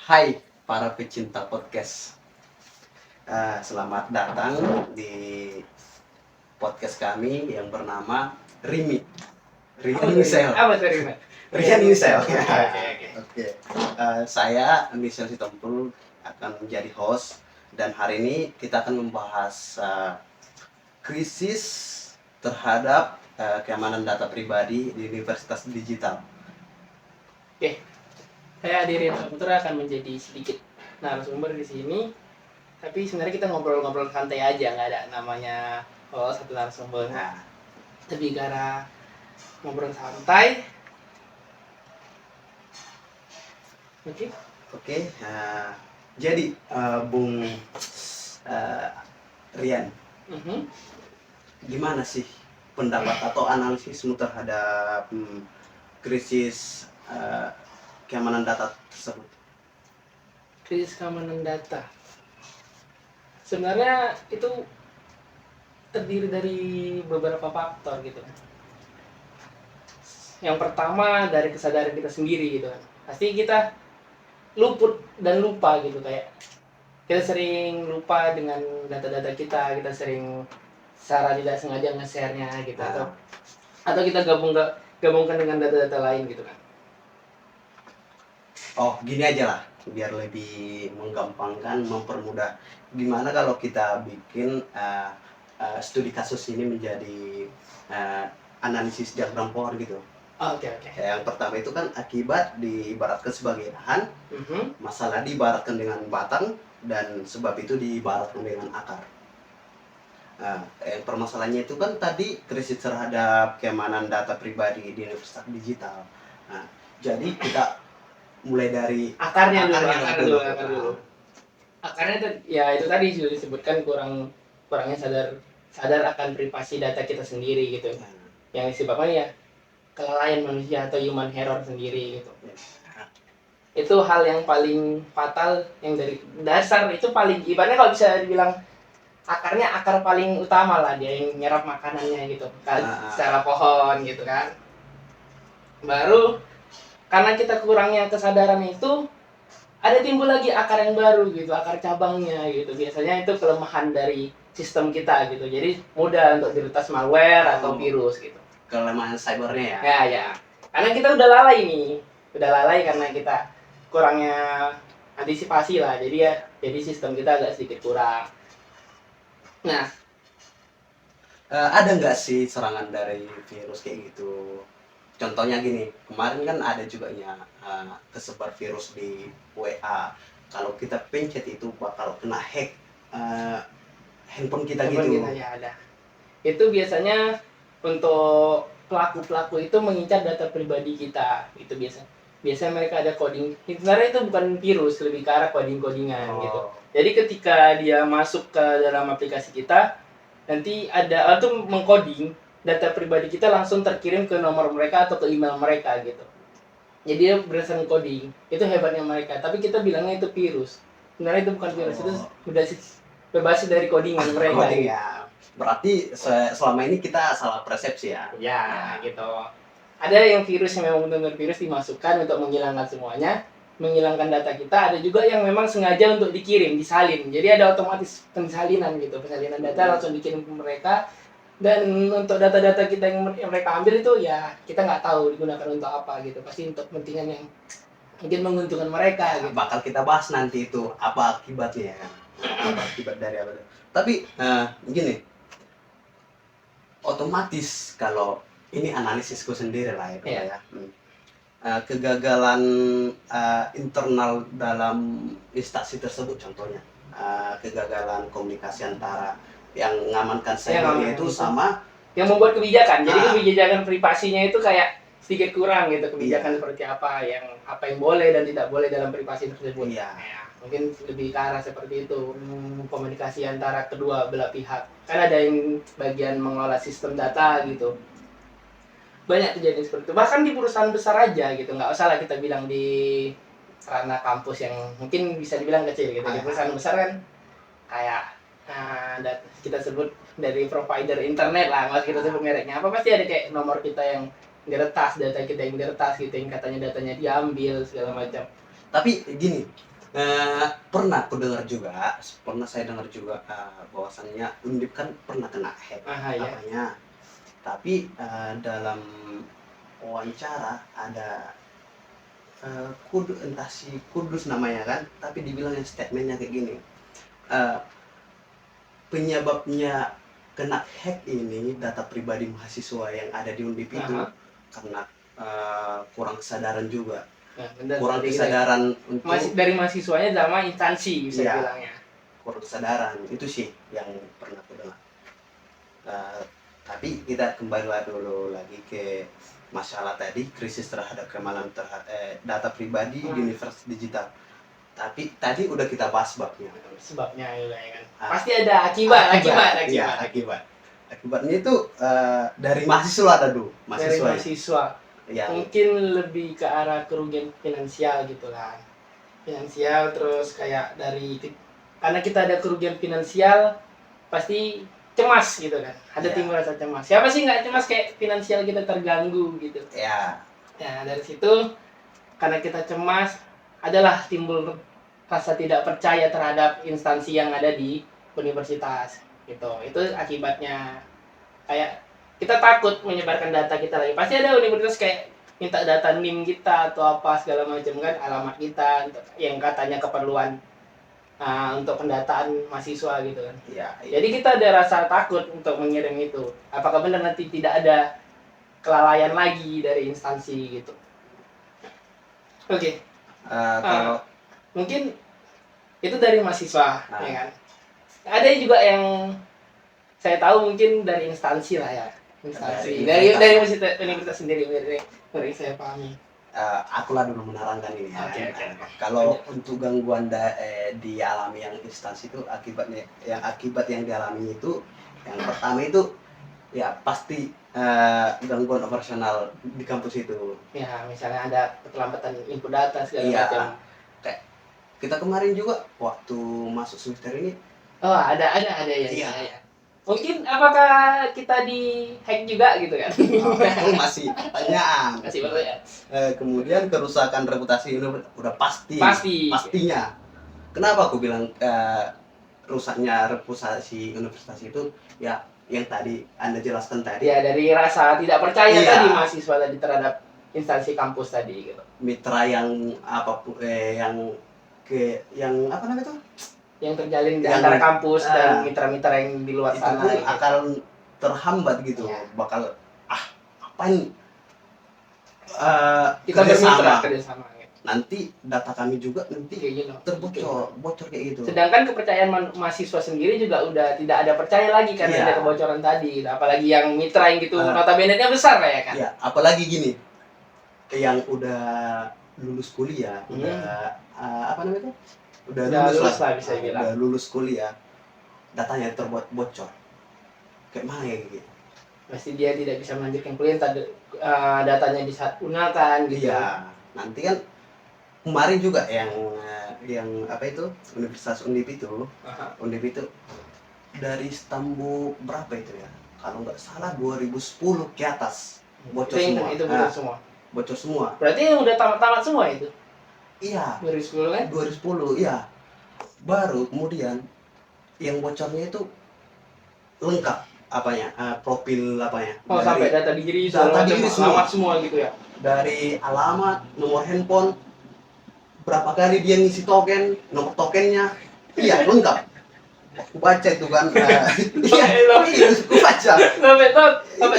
Hai para pecinta podcast. Selamat datang di podcast kami yang bernama Rimi. Rian Misel. Apa tuh Rima? Rian Misel. Oke, oke. Oke. Saya Misel Sitompul akan menjadi host dan hari ini kita akan membahas krisis terhadap keamanan data pribadi di Universitas Digital. Oke. Saya Adirin Saputra akan menjadi sedikit narasumber di sini. Tapi sebenarnya kita ngobrol-ngobrol santai aja, nggak ada namanya satu narasumber. Nah, Lebih ke arah ngobrol santai. Oke. Oke, jadi Bung Rian, Mhm. gimana sih pendapat atau analisismu terhadap krisis keamanan data tersebut? Krisis keamanan data. Sebenarnya itu terdiri dari beberapa faktor gitu. Yang pertama dari kesadaran kita sendiri gitu kan. Pasti kita luput dan lupa gitu, kayak kita sering lupa dengan data-data kita sering secara tidak sengaja nge-share-nya gitu, atau kita gabungkan dengan data-data lain gitu kan. Oh, gini aja lah, biar lebih menggampangkan, mempermudah. Gimana kalau kita bikin studi kasus ini menjadi analisis diagram power gitu? Oke. Yang pertama itu kan akibat diibaratkan sebagai lahan, masalah diibaratkan dengan batang, dan sebab itu diibaratkan dengan akar. Permasalahannya itu kan tadi krisis terhadap keamanan data pribadi di Universitas Digital. Jadi kita mulai dari Akarnya dulu. Nah, Akarnya ya itu tadi sudah disebutkan kurangnya sadar akan privasi data kita sendiri gitu. Yang disebabkan ya kelalaian manusia atau human error sendiri gitu. Itu hal yang paling fatal, yang dari dasar itu paling ibaratnya kalau bisa dibilang akarnya akar paling utama lah, dia yang nyerap makanannya gitu kan, secara pohon gitu kan. Baru karena kita kurangnya kesadaran itu ada timbul lagi akar yang baru gitu, akar cabangnya gitu. Biasanya itu kelemahan dari sistem kita gitu, jadi mudah untuk diretas malware atau virus gitu. Kelemahan cybernya ya. Ya. Karena kita udah lalai karena kita kurangnya antisipasi lah. Jadi sistem kita agak sedikit kurang. Nah, Ada nggak sih serangan dari virus kayak gitu? Contohnya gini, kemarin kan ada juga ya kesebar virus di WA. Kalau kita pencet itu bakal kena hack handphone kita gitu. kita ya ada. Itu biasanya untuk pelaku itu mengincar data pribadi kita. Itu biasanya mereka ada coding. Sebenarnya itu bukan virus, lebih ke arah codingan gitu. Jadi ketika dia masuk ke dalam aplikasi kita, nanti ada tuh mengcoding data pribadi kita langsung terkirim ke nomor mereka atau ke email mereka gitu. Jadi dia berdasarkan coding. Itu hebatnya mereka. Tapi kita bilangnya itu virus. Sebenarnya itu bukan virus, itu berbasis dari codingan mereka. Coding ya. Berarti selama ini kita salah persepsi ya. Ya, gitu. Ada yang virus yang memang benar-benar virus dimasukkan untuk menghilangkan semuanya, menghilangkan data kita. Ada juga yang memang sengaja untuk dikirim, disalin. Jadi ada otomatis persalinan gitu, persalinan data langsung dikirim ke mereka. Dan untuk data-data kita yang mereka ambil itu ya kita nggak tahu digunakan untuk apa gitu. Pasti untuk kepentingan yang mungkin menguntungkan mereka gitu. Bakal kita bahas nanti itu apa akibatnya ya. Apa akibat dari apa. Tapi gini, otomatis kalau ini analisisku sendiri lah ya. Kegagalan internal dalam instansi tersebut, contohnya kegagalan komunikasi antara yang mengamankan cybernya itu sama yang membuat kebijakan. Jadi kebijakan privasinya itu kayak sedikit kurang gitu, kebijakan seperti apa yang boleh dan tidak boleh dalam privasi tersebut. Ya, mungkin lebih ke arah seperti itu, komunikasi antara kedua belah pihak. Kan ada yang bagian mengelola sistem data gitu. Banyak kejadian seperti itu. Bahkan di perusahaan besar aja gitu, nggak usah lah kita bilang di ranah kampus yang mungkin bisa dibilang kecil gitu. Di perusahaan besar kan kayak kita sebut dari provider internet lah, nggak kita sebut mereknya apa, pasti ada kayak nomor kita yang diretas, data kita yang diretas gitu, yang katanya datanya diambil segala macam. Tapi gini, Pernah aku dengar juga, pernah saya dengar juga bahwasannya Undip kan pernah kena hack Ya. apanya. Tapi dalam wawancara ada entah si Kudus namanya kan, tapi dibilangnya statementnya kayak gini. eh, Penyebabnya kena hack ini data pribadi mahasiswa yang ada di Undip itu karena kurang kesadaran juga, Nah, benar, kurang jadi kesadaran untuk dari mahasiswanya sama instansi bisa Iya. bilangnya. kurang kesadaran itu sih yang pernah aku dengar. Eh, tapi kita kembali dulu lagi ke masalah tadi, krisis terhadap keamanan data pribadi di universe digital. Tapi tadi udah kita bahas sebabnya. Sebabnya ya kan. Pasti ada akibat. Iya, akibat. Akibatnya itu dari mahasiswa ada dulu. Dari mahasiswa. Yang Mungkin lebih ke arah kerugian finansial gitu kan. Finansial, terus kayak karena kita ada kerugian finansial pasti cemas gitu kan. Ada timbul rasa cemas. Siapa sih nggak cemas kayak finansial kita terganggu gitu. Ya. Nah, dari situ karena kita cemas adalah timbul rasa tidak percaya terhadap instansi yang ada di universitas gitu. Itu akibatnya. Kayak kita takut menyebarkan data kita lagi. Pasti ada universitas kayak minta data NIM kita atau apa segala macam kan, alamat kita yang katanya keperluan untuk pendataan mahasiswa gitu kan. Iya. Jadi kita ada rasa takut untuk mengirim itu. Apakah benar nanti tidak ada kelalaian lagi dari instansi gitu. Oke. Kalau mungkin itu dari mahasiswa, ya kan. Ada juga yang saya tahu mungkin dari instansi lah ya. Instansi dari universitas sendiri dari saya pahami. Akulah dulu menerangkan ini ya. Okay. Kalau untuk gangguan dialami yang instansi itu akibat yang dialami itu yang pertama itu ya pasti gangguan operasional di kampus itu. Ya, misalnya ada keterlambatan input data segala macam. Kayak kita kemarin juga waktu masuk semester ini. Oh, ada ya. Mungkin apakah kita di hack juga gitu kan? Itu masih pertanyaan. Kemudian kerusakan reputasi ini udah pastinya. Kenapa aku bilang rusaknya reputasi universitas itu ya yang tadi Anda jelaskan tadi. Ya, dari rasa tidak percaya tadi mahasiswa tadi terhadap instansi kampus tadi gitu. Mitra yang apapun yang apa namanya itu? Yang terjalin di antara kampus dan mitra-mitra yang di luar sana itu pun akan terhambat gitu. Bakal apa ini? Kita kerjasama gitu. Nanti data kami juga nanti bocor kayak gitu. Sedangkan kepercayaan mahasiswa sendiri juga udah tidak ada percaya lagi karena ada kebocoran tadi. Apalagi yang mitra yang gitu notabene-nya besar lah ya kan. Iya, apalagi gini. Yang udah lulus kuliah, udah apa namanya itu? Udah lulus lah bisa bilang. Udah lulus kuliah, datanya bocor. Kayak mana ya gitu. Pasti dia tidak bisa melanjutkan kuliah, datanya disalahgunakan gitu. Iya, nanti kan kemarin juga yang apa itu Universitas Undip itu, dari Stambu berapa itu ya? Kalau nggak salah 2010 ke atas bocor semua. Itu bocor semua. Bocor semua. Berarti yang udah tamat semua itu? Iya. 2010 kan? 2010, iya. Baru kemudian yang bocornya itu lengkap apanya, profil apanya. Oh, sampai data diri semua gitu ya. Dari alamat, nomor handphone, berapa kali dia ngisi token, nomor tokennya, iya lengkap. Aku baca itu kan. Iya, aku baca. Sampai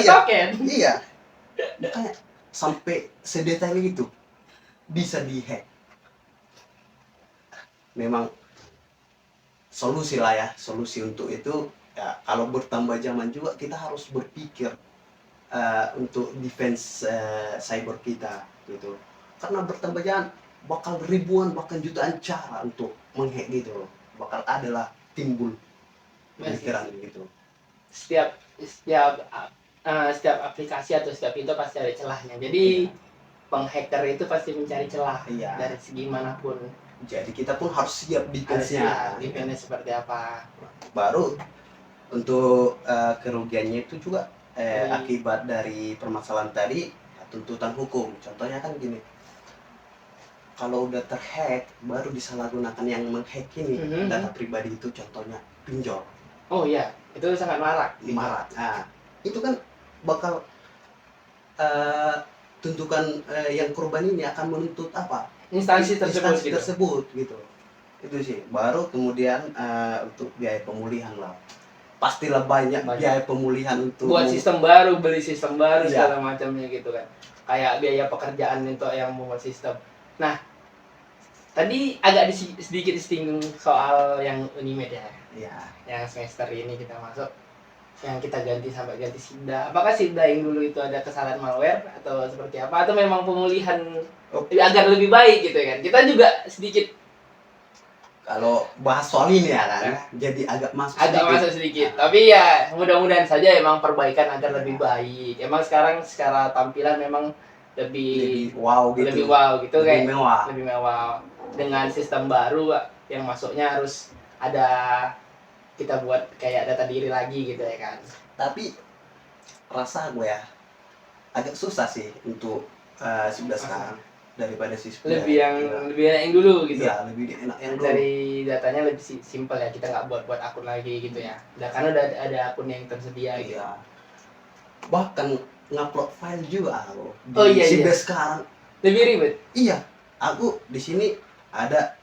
token. Iya. Makanya sampai sedetail itu bisa dihack. Memang solusi untuk itu ya, kalau bertambah zaman juga kita harus berpikir untuk defense cyber kita gitu, karena bertambah zaman bakal ribuan bahkan jutaan cara untuk menghack gitu, bakal adalah timbul pemikiran gitu. Setiap aplikasi atau setiap itu pasti ada celahnya, jadi penghacker itu pasti mencari celah dari segi manapun. Jadi kita pun harus siap defense-nya. Defense-nya seperti apa. Baru untuk kerugiannya itu juga akibat dari permasalahan tadi tuntutan hukum. Contohnya kan gini. kalau udah terhack baru disalahgunakan yang menghack ini data pribadi itu, contohnya pinjol. Oh iya, itu sangat marak. Marak. Nah, itu kan bakal eh, tuntukan yang korban ini akan menuntut apa? Instansi tersebut gitu. Tersebut gitu. Itu sih. Baru kemudian untuk biaya pemulihan lah. Pastilah banyak biaya pemulihan untuk buat sistem baru, beli sistem baru Iya. segala macamnya gitu kan. Kayak biaya pekerjaan untuk yang membuat sistem. Nah, tadi agak sedikit disinggung soal yang Unimed ya. Iya. Yang semester ini kita masuk, yang kita ganti sampai ganti SIDA. Apakah SIDA yang dulu itu ada kesalahan malware atau seperti apa? Atau memang pemulihan agar lebih baik gitu kan? Kita juga sedikit kalau bahas soal ini ya kan, jadi agak masuk sedikit. Tapi ya mudah-mudahan saja emang perbaikan agar lebih baik. Emang sekarang secara tampilan memang lebih wow gitu. Lebih wow gitu, lebih kayak mewah. Lebih mewah. Dengan sistem baru yang masuknya harus ada, kita buat kayak data diri lagi gitu ya kan. Tapi rasa gue ya agak susah sih untuk sebelah sekarang daripada lebih enak yang dulu gitu. Iya, lebih enak yang dulu. Dari datanya lebih simpel ya, kita nggak buat akun lagi gitu ya. Karena udah ada akun yang tersedia gitu. Iya. Bahkan ngupload file juga aku. Iya. Sekarang lebih ribet. Iya, aku di sini ada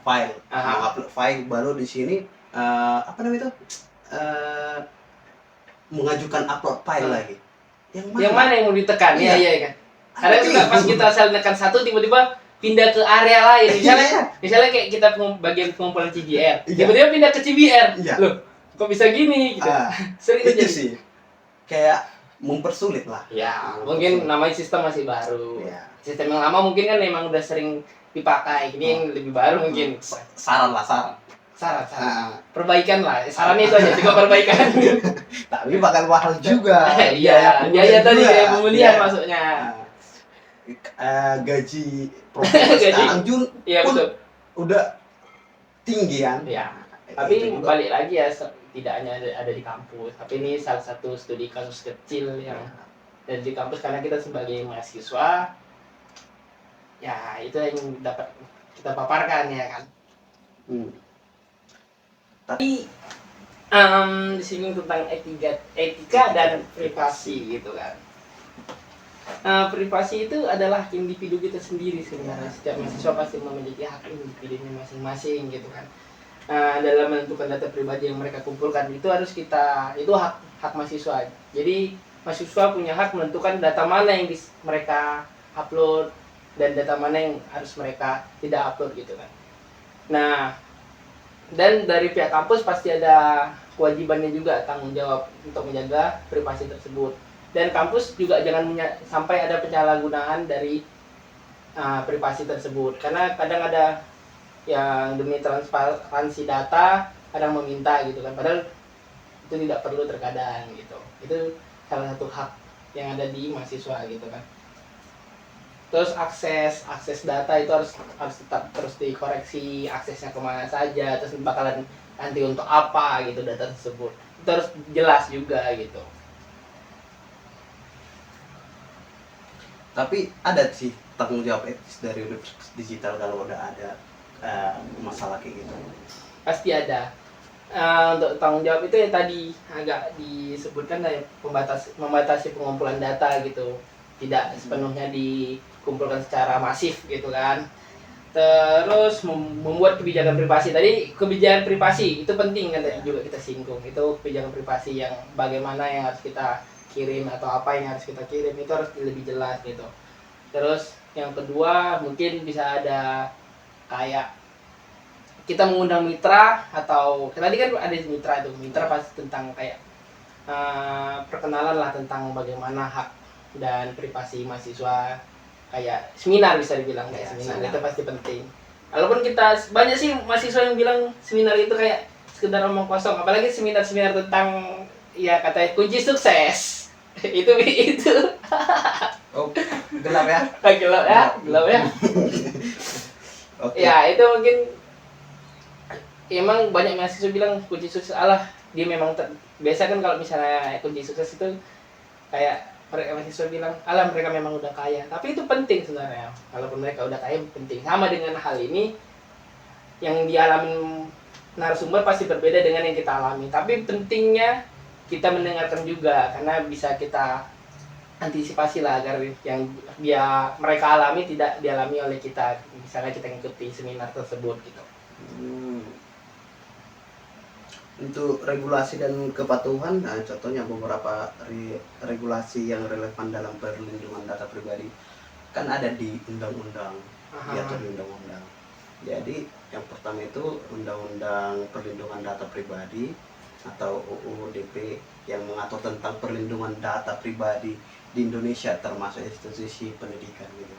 file, upload file, baru di sini apa namanya itu mengajukan upload file lagi. Yang mana yang mau ditekan? Iya kan. Ada juga pas kita asal tekan satu, tiba-tiba pindah ke area lain. Misalnya kayak kita bagian pengumpulan CGR, tiba-tiba pindah ke CBR. Loh, kok bisa gini gitu. Sering itu sih kayak mempersulit lah. Ya, mungkin namanya sistem masih baru. Sistem yang lama mungkin kan memang udah sering dipakai. Ini yang lebih baru mungkin. Saran. Perbaikan lah. Sarannya itu aja, juga perbaikan. Tapi bakal mahal juga. Iya tadi kayak pemulihan masuknya. Gaji profesor sekarang pun betul. Udah tinggi kan. Ya. Tapi balik lagi ya, tidak hanya ada di kampus, tapi ini salah satu studi kasus kecil yang ada di kampus, karena kita sebagai mahasiswa ya itu yang dapat kita paparkan ya kan. Tapi disinggung tentang etika dan privasi gitu kan. Privasi itu adalah hak individu kita sendiri sebenarnya. Setiap mahasiswa pasti memiliki hak individunya masing-masing gitu kan. Dalam menentukan data pribadi yang mereka kumpulkan itu itu hak mahasiswa. Jadi mahasiswa punya hak menentukan data mana yang mereka upload dan data mana yang harus mereka tidak upload gitu kan. Nah, dan dari pihak kampus pasti ada kewajibannya juga, tanggung jawab untuk menjaga privasi tersebut. Dan kampus juga jangan sampai ada penyalahgunaan dari privasi tersebut, karena kadang ada yang demi transparansi data kadang meminta gitu kan, padahal itu tidak perlu terkadang gitu. Itu salah satu hak yang ada di mahasiswa gitu kan. Terus akses data itu harus tetap terus dikoreksi, aksesnya kemana saja, terus bakalan nanti untuk apa gitu data tersebut, itu harus jelas juga gitu. Tapi ada sih tanggung jawab etis dari Universitas Digital kalau udah ada masalah kayak gitu. Pasti ada. Untuk tanggung jawab itu yang tadi agak disebutkan dari membatasi pengumpulan data gitu, tidak sepenuhnya dikumpulkan secara masif gitu kan. Terus membuat kebijakan privasi. Tadi kebijakan privasi itu penting kan, tadi juga kita singgung. Itu kebijakan privasi yang bagaimana yang harus kita kirim atau apa yang harus kita kirim itu harus lebih jelas gitu. Terus yang kedua mungkin bisa ada kayak kita mengundang mitra, atau tadi kan ada mitra pasti tentang kayak perkenalan lah tentang bagaimana hak dan privasi mahasiswa, kayak seminar bisa dibilang kayak seminar. Itu pasti penting. Walaupun kita banyak sih mahasiswa yang bilang seminar itu kayak sekedar omong kosong, apalagi seminar tentang ya katanya kunci sukses. itu gelap ya. Gelap ya. Okay. Ya itu mungkin emang banyak mahasiswa bilang kunci sukses, dia memang biasa kan kalau misalnya kunci sukses itu kayak mereka mahasiswa bilang alah mereka memang udah kaya, tapi itu penting sebenarnya. Walaupun mereka udah kaya penting. Sama dengan hal ini yang dialami narasumber pasti berbeda dengan yang kita alami, tapi pentingnya kita mendengarkan juga karena bisa kita antisipasi lah agar yang mereka alami tidak dialami oleh kita, misalnya kita ngikuti seminar tersebut gitu. Hmm. Untuk regulasi dan kepatuhan, nah, contohnya beberapa regulasi yang relevan dalam perlindungan data pribadi kan ada di undang-undang, diatur di undang-undang. Jadi yang pertama itu undang-undang perlindungan data pribadi atau UU DP yang mengatur tentang perlindungan data pribadi di Indonesia termasuk institusi pendidikan gitu.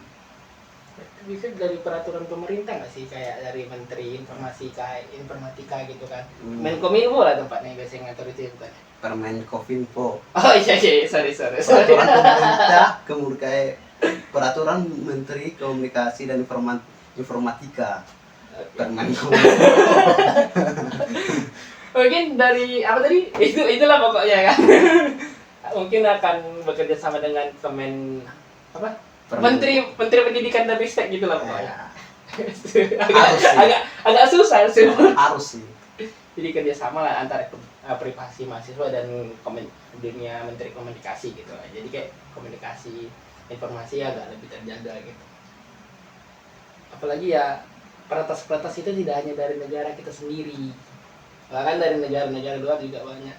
Itu bisa dari peraturan pemerintah nggak sih, kayak dari Menteri Informatika gitu kan. Menkominfo lah tempatnya biasanya ngatur itu bukan? Permenkominfo. Oh iya, sorry. Peraturan pemerintah, kemudian peraturan Menteri Komunikasi dan Informatika. Permenkominfo. Mungkin dari apa tadi? Itulah pokoknya kan. Mungkin akan bekerja sama dengan Menteri Pendidikan dan Ristek gitu lah pokoknya. agak susah sih. Harus sih. Jadi kerjasama lah antara privasi mahasiswa dan dunia Menteri Komunikasi gitu lah. Jadi kayak komunikasi informasi agak lebih terjaga gitu. Apalagi ya peretas itu tidak hanya dari negara kita sendiri, bahkan dari negara-negara luar juga banyak.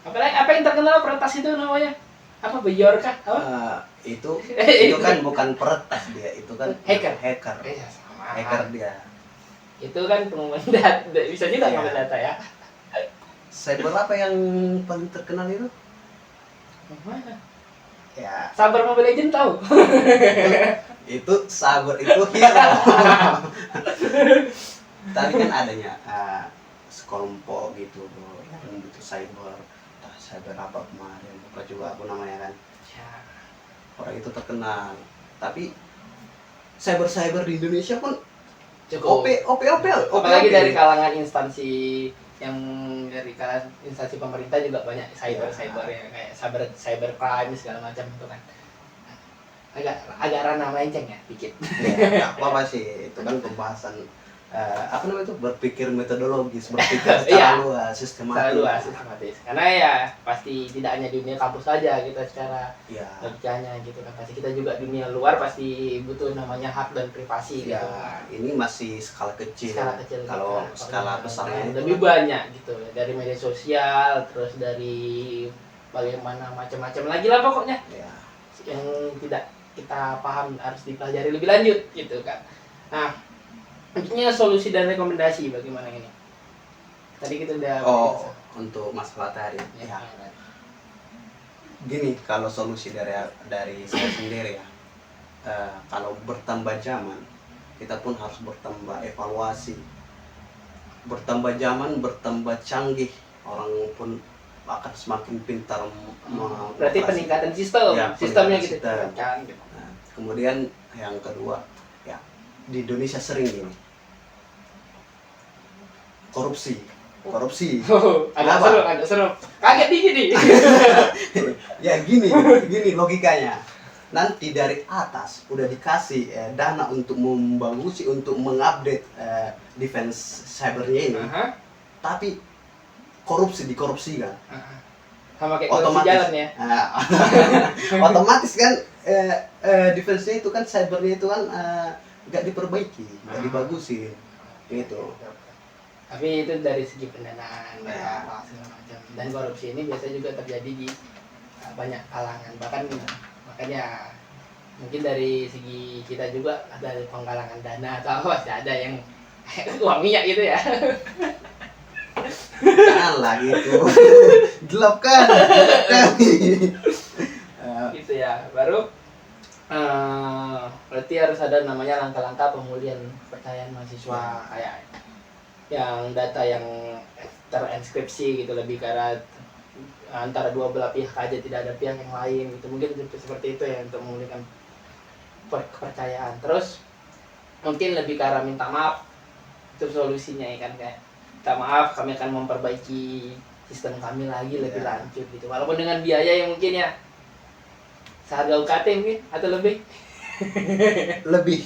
Apalagi apa yang terkenal peretas itu namanya? Apa Bjorka? Itu kan bukan peretas dia, itu kan hacker. Iya, sama. Hacker dia. Itu kan pengumuman data, bisa juga ngomong data ya. Cyber apa yang paling terkenal itu? Mana? Ya. Sabar Mobile Legend tahu? Itu sabar itu hero. Tadi kan adanya sekelompok gitu bro, yang butuh cyber apa kemarin, lupa juga aku namanya kan. Ya. Orang itu terkenal, tapi cyber di Indonesia pun Cukup. OP. Apalagi dari kalangan instansi yang dari kalangan instansi pemerintah juga banyak cyber ya, kayak cyber crime segala macam itu kan. Agak ranah melenceng ya dikit. Ya, apa sih itu kan pembahasan apa namanya itu, berpikir metodologis, berpikir secara luas, sistematis. Karena ya pasti tidak hanya dunia kampus saja kita secara ya logikanya gitu kan, pasti kita juga dunia luar pasti butuh namanya hak dan privasi ya, gitu. ini masih skala kecil. Kalau skala besarnya lebih banyak gitu, dari media sosial, terus dari bagaimana macam-macam lagi lah pokoknya ya. Yang tidak kita paham harus dipelajari lebih lanjut gitu kan. Nah, intinya solusi dan rekomendasi bagaimana ini? Tadi kita udah untuk masalah tadi. Ya. Gini, kalau solusi dari saya sendiri ya, kalau bertambah zaman, kita pun harus bertambah evaluasi. Bertambah zaman, bertambah canggih, orang pun akan semakin pintar. Berarti peningkatan sistemnya gitu. Nah, kemudian yang kedua, ya di Indonesia sering gini. Korupsi. Agak seru. Kaget dikit nih. Ya gini logikanya. Nanti dari atas udah dikasih dana untuk membagusi, untuk mengupdate defense cybernya ini. Tapi dikorupsikan. Sama kayak korupsi jalan ya. Otomatis kan defense-nya itu kan, cybernya itu kan nggak diperbaiki, nggak dibagusin gitu. Tapi itu dari segi pendanaan segala macam. Dan korupsi ini biasa juga terjadi di banyak kalangan, bahkan makanya mungkin dari segi kita juga ada penggalangan dana atau apa, masih ada yang uang minyak gitu ya. Janganlah gitu. Gelap kan. Gitu ya. Baru berarti harus ada namanya langkah-langkah pemulihan kepercayaan mahasiswa, kayak yang data yang terenskripsi gitu, lebih karena antara dua belah pihak aja, tidak ada pihak yang lain gitu. Mungkin seperti itu ya untuk memulihkan kepercayaan. Terus mungkin lebih ke arah minta maaf, itu solusinya ya kan, kayak minta maaf, kami akan memperbaiki sistem kami lagi lebih lanjut gitu, walaupun dengan biaya yang mungkin ya seharga UKT mungkin atau lebih. Lebih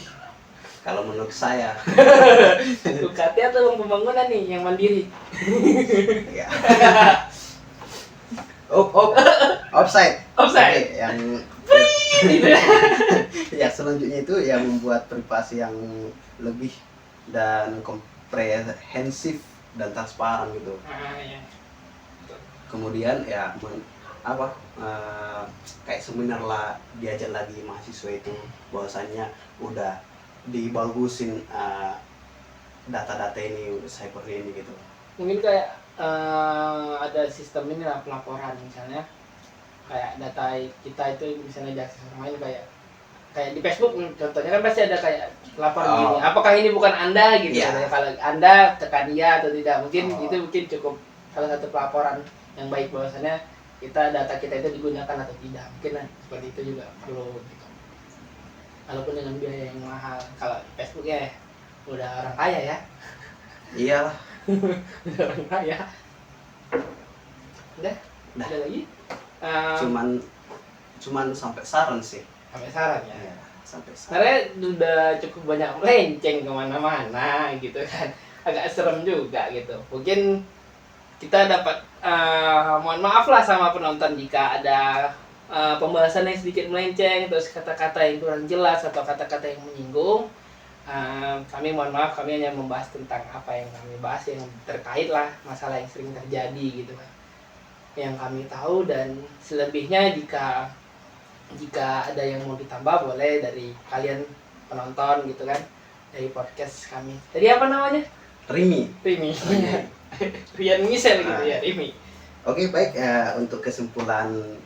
kalau menurut saya. UKT atau uang pembangunan nih yang mandiri. Ya. Offside. Offside. Oke, yang Gitu ya. ya selanjutnya itu yang membuat privasi yang lebih dan komprehensif dan transparan gitu. Ya. Kemudian ya kayak seminar lah, diajak lagi mahasiswa itu bahwasannya udah dibagusin data-data ini, cyber ini gitu. Mungkin kayak ada sistem ini lah pelaporan, misalnya kayak data kita itu misalnya diakses orang lain, kayak di Facebook contohnya kan pasti ada kayak lapor gini, apakah ini bukan Anda gitu. Yeah. Kalau Anda tekan iya atau tidak, mungkin itu mungkin cukup salah satu pelaporan yang baik bahwasannya data kita itu digunakan atau tidak. Mungkin seperti itu juga perlu gitu. Walaupun dengan biaya yang mahal. Kalau Facebook ya udah orang kaya ya. Iyalah. Udah orang kaya. Udah. Ada lagi? Cuman sampai saran sih. Sampai saran ya. Ya, sampai saran. Sebenarnya udah cukup banyak melenceng kemana-mana gitu kan. Agak serem juga gitu. Mungkin kita dapat mohon maaf lah sama penonton jika ada pembahasan yang sedikit melenceng, terus kata-kata yang kurang jelas atau kata-kata yang menyinggung. Kami mohon maaf, kami hanya membahas tentang apa yang kami bahas yang terkait lah masalah yang sering terjadi gitu kan, yang kami tahu. Dan selebihnya jika ada yang mau ditambah boleh dari kalian penonton gitu kan, dari podcast kami. Tadi apa namanya? Rimi. Rian Misel gitu ya, Rimi. Oke, baik, untuk kesimpulan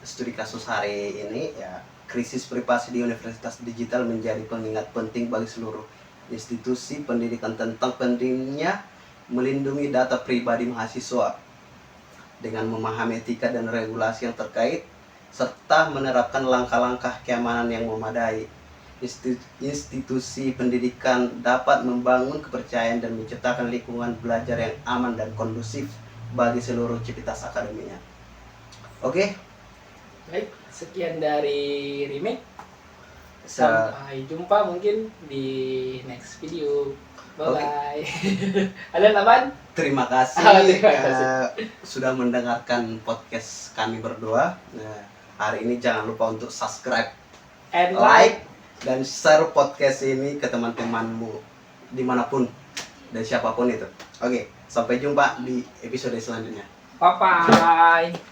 studi kasus hari ini ya, krisis privasi di Universitas Digital menjadi pengingat penting bagi seluruh institusi pendidikan tentang pentingnya melindungi data pribadi mahasiswa dengan memahami etika dan regulasi yang terkait serta menerapkan langkah-langkah keamanan yang memadai. Institusi pendidikan dapat membangun kepercayaan dan menciptakan lingkungan belajar yang aman dan kondusif bagi seluruh civitas akademinya. Oke. Baik, sekian dari Remake. Sampai jumpa mungkin di next video. Bye-bye. Ada tambahan? Terima kasih, Terima kasih. Sudah mendengarkan podcast kami berdua. Nah, hari ini jangan lupa untuk subscribe, And like, dan share podcast ini ke teman-temanmu dimanapun dan siapapun itu. Oke, sampai jumpa di episode selanjutnya. Bye-bye.